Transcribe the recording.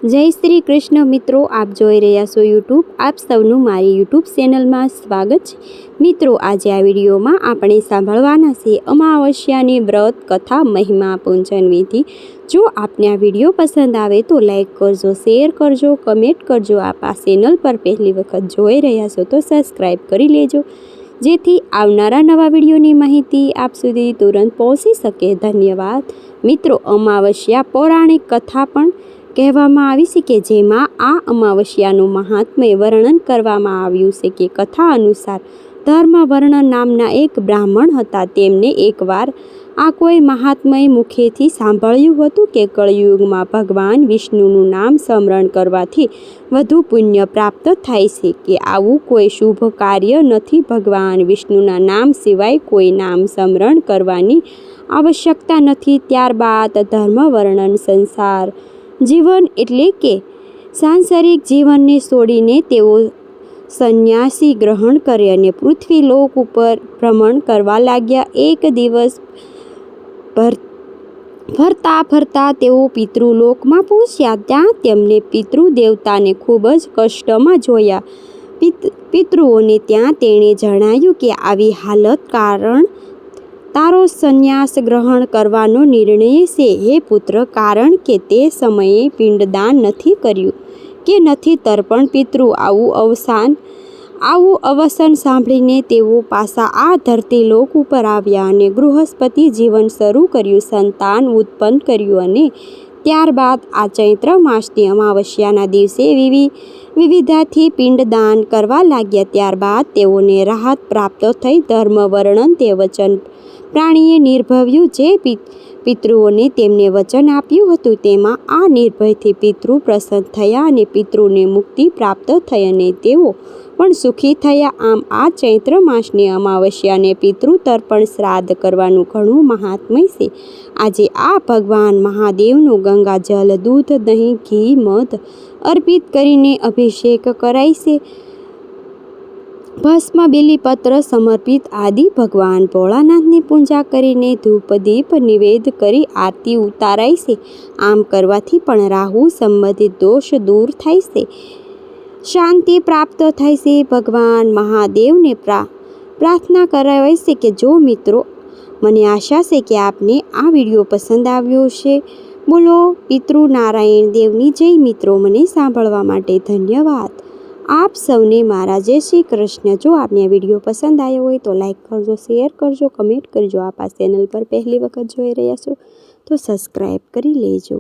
જય શ્રી કૃષ્ણ મિત્રો, આપ જોઈ રહ્યા છો યુટ્યુબ. આપ સૌનું મારી યુટ્યુબ ચેનલમાં સ્વાગત છે. મિત્રો, આજે આ વિડીયોમાં આપણે સાંભળવાના છે અમાવસ્યાની વ્રત કથા મહિમા પૂંજન વિધિ. જો આપને આ વિડીયો પસંદ આવે તો લાઈક કરજો, શેર કરજો, કમેન્ટ કરજો. આપ આ ચેનલ પર પહેલી વખત જોઈ રહ્યા છો તો સબસ્ક્રાઈબ કરી લેજો, જેથી આવનારા નવા વિડીયોની માહિતી આપ સુધી તુરંત પહોંચી શકે. ધન્યવાદ. મિત્રો, અમાવસ્યા પૌરાણિક કથા પણ કહેવામાં આવી છે કે જેમાં આ અમાવસ્યાનું મહાત્મ્ય વર્ણન કરવામાં આવ્યું છે કે કથા અનુસાર ધર્મવર્ણ નામના એક બ્રાહ્મણ હતા. તેમને એકવાર આ કોઈ મહાત્મય મુખેથી સાંભળ્યું હતું કે કળયુગમાં ભગવાન વિષ્ણુનું નામ સ્મરણ કરવાથી વધુ પુણ્ય પ્રાપ્ત થાય છે, કે આવું કોઈ શુભ કાર્ય નથી. ભગવાન વિષ્ણુના નામ સિવાય કોઈ નામ સ્મરણ કરવાની આવશ્યકતા નથી. ત્યારબાદ ધર્મવર્ણન સંસાર જીવન એટલે કે સાંસારિક જીવનને છોડીને તેઓ સંન્યાસી ગ્રહણ કરે અને પૃથ્વી લોક ઉપર ભ્રમણ કરવા લાગ્યા. એક દિવસ ફરતા ફરતા તેઓ પિતૃલોકમાં પહોંચ્યા. ત્યાં તેમને પિતૃદેવતાને ખૂબ જ કષ્ટમાં જોયા. પિતૃઓને ત્યાં તેણે જણાવ્યું કે આવી હાલત કારણ તારો સંન્યાસ ગ્રહણ કરવાનો નિર્ણય છે. હે પુત્ર, કારણ કે તે સમયે પિંડદાન નથી કર્યું કે નથી તર્પણ પિતૃ. આવું અવસાન સાંભળીને તેઓ પાછા આ ધરતીલોક ઉપર આવ્યા અને ગૃહસ્પતિ જીવન શરૂ કર્યું, સંતાન ઉત્પન્ન કર્યું અને ત્યારબાદ આ ચૈત્ર માસની અમાવસ્યાના દિવસે વિવિધતાથી પિંડદાન કરવા લાગ્યા. ત્યારબાદ તેઓને રાહત પ્રાપ્ત થઈ. ધર્મવર્ણન તે વચન પ્રાણીએ નિર્ભવ્યું જે પિતૃઓને તેમને વચન આપ્યું હતું તેમાં આ નિર્ભયથી પિતૃ પ્રસન્ન થયા અને પિતૃને મુક્તિ પ્રાપ્ત થઈ અને તેઓ પણ સુખી થયા. આમ આ ચૈત્ર માસની અમાવસ્યાને પિતૃ તર્પણ શ્રાદ્ધ કરવાનું ઘણું મહાત્મ્ય છે. આજે આ ભગવાન મહાદેવનો ગંગાજલ, દૂધ, દહીં, ઘી, મધ અર્પિત કરીને અભિષેક કરાય છે. ભસ્મ, બીલીપત્ર સમર્પિત આદિ ભગવાન ભોળાનાથની પૂજા કરીને ધૂપ દીપ નિવેદ કરી આરતી ઉતારાય છે. આમ કરવાથી પણ રાહુ સંબંધિત દોષ દૂર થાય છે, શાંતિ પ્રાપ્ત થાય છે. ભગવાન મહાદેવને પ્રાર્થના કરાવાય છે કે જો મિત્રો, મને આશા છે કે આપને આ વિડીયો પસંદ આવ્યો છે. બોલો પિતૃ નારાયણ દેવની જય. મિત્રો, મને સાંભળવા માટે ધન્યવાદ. આપ સૌને મારા જય શ્રી કૃષ્ણ. જો આપને આ વિડીયો પસંદ આવ્યો હોય તો લાઈક કરજો, શેર કરજો, કમેન્ટ કરજો. આપ આ ચેનલ પર પહેલી વખત જોઈ રહ્યા છો તો સબસ્ક્રાઈબ કરી લેજો.